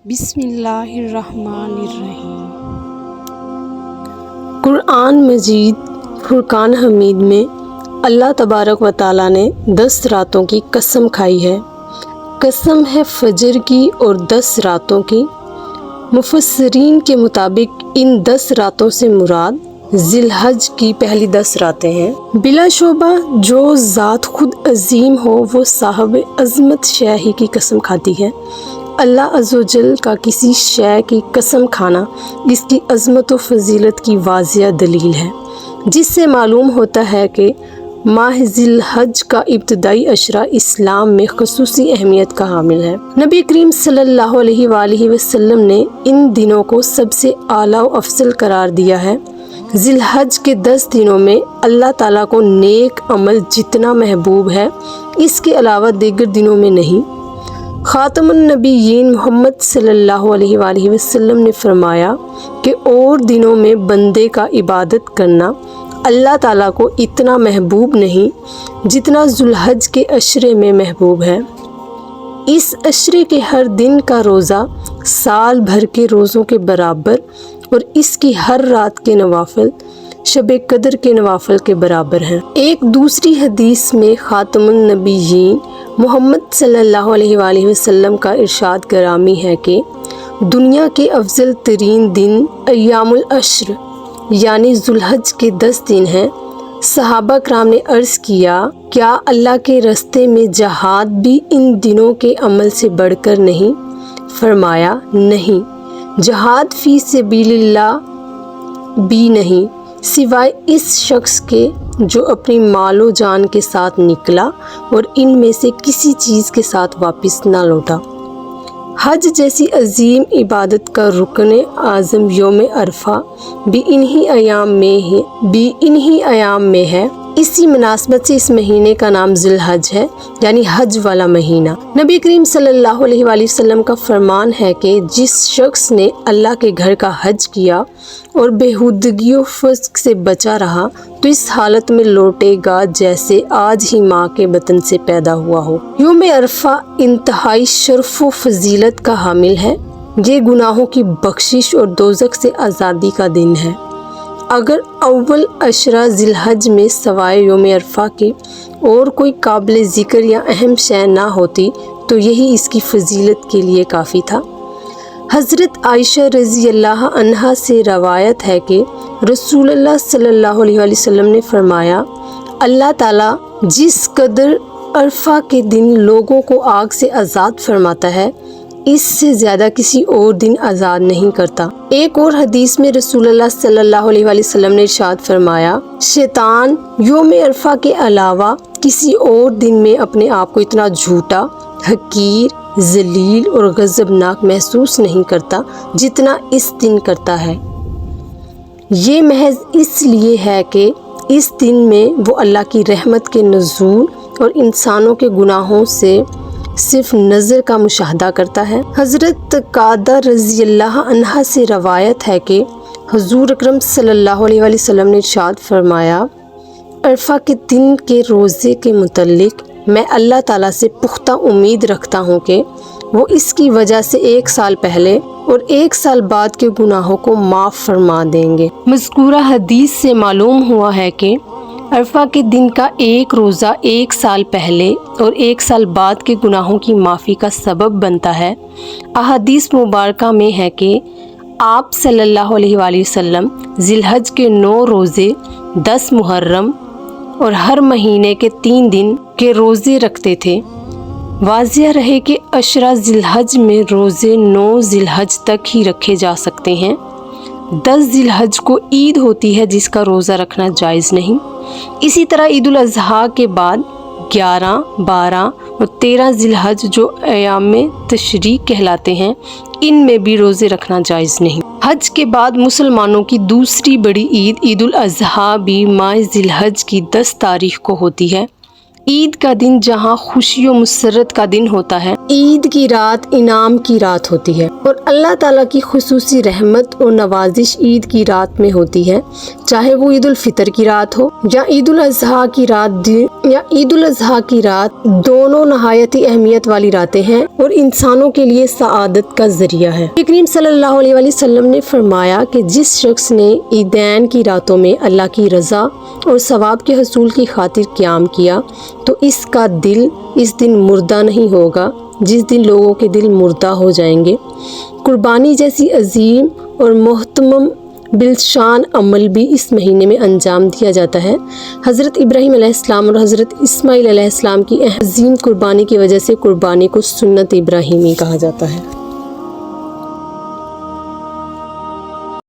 بسم اللہ الرحمن الرحیم۔ قرآن مجید فرقان حمید میں اللہ تبارک و تعالیٰ نے 10 راتوں کی قسم کھائی ہے۔ قسم ہے فجر کی اور 10 راتوں کی۔ مفسرین کے مطابق ان 10 راتوں سے مراد ذی الحج کی پہلی 10 راتیں ہیں۔ بلا شبہ جو ذات خود عظیم ہو وہ صاحب عظمت شے ہی کی قسم کھاتی ہے۔ اللہ عز و جل کا کسی شے کی قسم کھانا اس کی عظمت و فضیلت کی واضح دلیل ہے، جس سے معلوم ہوتا ہے کہ ماہ ذی الحج کا ابتدائی عشرہ اسلام میں خصوصی اہمیت کا حامل ہے۔ نبی کریم صلی اللہ علیہ وآلہ وسلم نے ان دنوں کو سب سے اعلیٰ و افضل قرار دیا ہے۔ ذی الحج کے 10 دنوں میں اللہ تعالیٰ کو نیک عمل جتنا محبوب ہے اس کے علاوہ دیگر دنوں میں نہیں۔ خاتم النبیین محمد صلی اللہ علیہ وآلہ وسلم نے فرمایا کہ اور دنوں میں بندے کا عبادت کرنا اللہ تعالیٰ کو اتنا محبوب نہیں جتنا ذی الحج کے عشرے میں محبوب ہے۔ اس عشرے کے ہر دن کا روزہ سال بھر کے روزوں کے برابر اور اس کی ہر رات کے نوافل شب قدر کے نوافل کے برابر ہیں۔ ایک دوسری حدیث میں خاتم النبیین محمد صلی اللہ علیہ وآلہ وسلم کا ارشاد گرامی ہے کہ دنیا کے افضل ترین دن ایام العشر یعنی ذی الحج کے 10 دن ہیں۔ صحابہ کرام نے عرض کیا، کیا اللہ کے راستے میں جہاد بھی ان دنوں کے عمل سے بڑھ کر نہیں؟ فرمایا، نہیں، جہاد فی سبیل اللہ بھی نہیں، سوائے اس شخص کے جو اپنی مال و جان کے ساتھ نکلا اور ان میں سے کسی چیز کے ساتھ واپس نہ لوٹا۔ حج جیسی عظیم عبادت کا رکن اعظم یوم عرفہ بھی انہی ایام میں ہے۔ اسی مناسبت سے اس مہینے کا نام ذی الحج ہے، یعنی حج والا مہینہ۔ نبی کریم صلی اللہ علیہ وآلہ وسلم کا فرمان ہے کہ جس شخص نے اللہ کے گھر کا حج کیا اور بےہودگی و فسق سے بچا رہا تو اس حالت میں لوٹے گا جیسے آج ہی ماں کے بطن سے پیدا ہوا ہو۔ یوم عرفہ انتہائی شرف و فضیلت کا حامل ہے۔ یہ گناہوں کی بخشش اور دوزخ سے آزادی کا دن ہے۔ اگر اول عشرہ ذی الحج میں سوائے یوم عرفہ کے اور کوئی قابل ذکر یا اہم شے نہ ہوتی تو یہی اس کی فضیلت کے لیے کافی تھا۔ حضرت عائشہ رضی اللہ عنہا سے روایت ہے کہ رسول اللہ صلی اللہ علیہ وآلہ وسلم نے فرمایا، اللہ تعالیٰ جس قدر عرفہ کے دن لوگوں کو آگ سے آزاد فرماتا ہے اس سے زیادہ کسی اور دن آزاد نہیں کرتا۔ ایک اور حدیث میں رسول اللہ صلی اللہ علیہ وآلہ وسلم نے ارشاد فرمایا، شیطان یوم عرفہ کے علاوہ کسی اور دن میں اپنے آپ کو اتنا جھوٹا، حقیر، ذلیل اور غضبناک محسوس نہیں کرتا جتنا اس دن کرتا ہے۔ یہ محض اس لیے ہے کہ اس دن میں وہ اللہ کی رحمت کے نزول اور انسانوں کے گناہوں سے صرف نظر کا مشاہدہ کرتا ہے۔ حضرت قادہ رضی اللہ عنہا سے روایت ہے کہ حضور اکرم صلی اللہ علیہ وآلہ وسلم نے ارشاد فرمایا، عرفہ کے دن کے روزے کے متعلق میں اللہ تعالیٰ سے پختہ امید رکھتا ہوں کہ وہ اس کی وجہ سے 1 سال پہلے اور 1 سال بعد کے گناہوں کو معاف فرما دیں گے۔ مذکورہ حدیث سے معلوم ہوا ہے کہ عرفہ کے دن کا ایک روزہ 1 سال پہلے اور 1 سال بعد کے گناہوں کی معافی کا سبب بنتا ہے۔ احادیث مبارکہ میں ہے کہ آپ صلی اللہ علیہ وآلہ وسلم ذی الحج کے 9 روزے، 10 محرم اور ہر مہینے کے 3 دن کے روزے رکھتے تھے۔ واضح رہے کہ عشرہ ذی الحج میں روزے 9 ذی الحج تک ہی رکھے جا سکتے ہیں۔ 10 ذی الحج کو عید ہوتی ہے جس کا روزہ رکھنا جائز نہیں۔ اسی طرح عید الاضحیٰ کے بعد 11، 12 اور 13 ذی الحج جو ایام تشریق کہلاتے ہیں ان میں بھی روزے رکھنا جائز نہیں۔ حج کے بعد مسلمانوں کی دوسری بڑی عید عید الاضحیٰ بھی ماہ ذی الحج کی 10 تاریخ کو ہوتی ہے۔ عید کا دن جہاں خوشی و مسرت کا دن ہوتا ہے، عید کی رات انعام کی رات ہوتی ہے، اور اللہ تعالیٰ کی خصوصی رحمت اور نوازش عید کی رات میں ہوتی ہے، چاہے وہ عید الفطر کی رات ہو یا عید الاضحیٰ کی رات دونوں نہایت ہی اہمیت والی راتیں ہیں اور انسانوں کے لیے سعادت کا ذریعہ ہے۔ نبی کریم صلی اللہ علیہ وسلم نے فرمایا کہ جس شخص نے عیدین کی راتوں میں اللہ کی رضا اور ثواب کے حصول کی خاطر قیام کیا تو اس کا دل اس دن مردہ نہیں ہوگا جس دن لوگوں کے دل مردہ ہو جائیں گے۔ قربانی جیسی عظیم اور محتمم بالشان عمل بھی اس مہینے میں انجام دیا جاتا ہے۔ حضرت ابراہیم علیہ السلام اور حضرت اسماعیل علیہ السلام کی عظیم قربانی کی وجہ سے قربانی کو سنت ابراہیمی کہا جاتا ہے۔